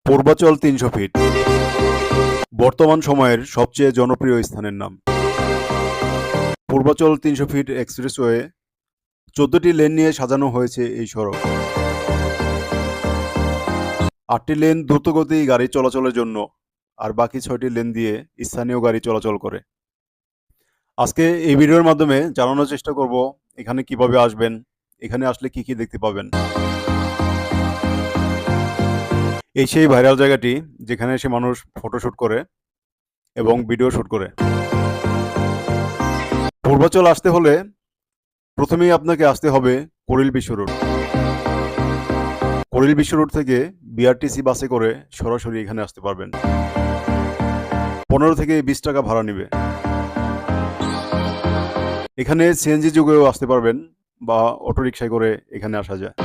Purbachal ৩০০ fit বর্তমান সময়ের সবচেয়ে জনপ্রিয় স্থানের নাম। পূর্বাচল ৩০০ ফিট এক্সপ্রেসওয়ে ১৪টি লেন নিয়ে সাজানো হয়েছে এই সড়ক। ৮টি লেন দ্রুতগতি গাড়ি চলাচলের জন্য, আর বাকি ৬টি লেন দিয়ে স্থানীয় গাড়ি চলাচল করে। আজকে এই ভিডিওর মাধ্যমে জানানোর চেষ্টা করব এখানে কিভাবে আসবেন, এখানে আসলে কি কি দেখতে পাবেন। এই সেই ভাইরাল জায়গাটি যেখানে এসে মানুষ ফটোশুট করে এবং ভিডিও শুট করে। পূর্বাচল আসতে হলে প্রথমেই আপনাকে আসতে হবে কুড়িল বিশ্ব রোড। কুড়িল বিশ্ব রোড থেকে বিআরটিসি বাসে করে সরাসরি এখানে আসতে পারবেন। ১৫ থেকে ২০ টাকা ভাড়া নেবে। এখানে সিএনজি যুগেও আসতে পারবেন বা অটোরিকশায় করে এখানে আসা যায়।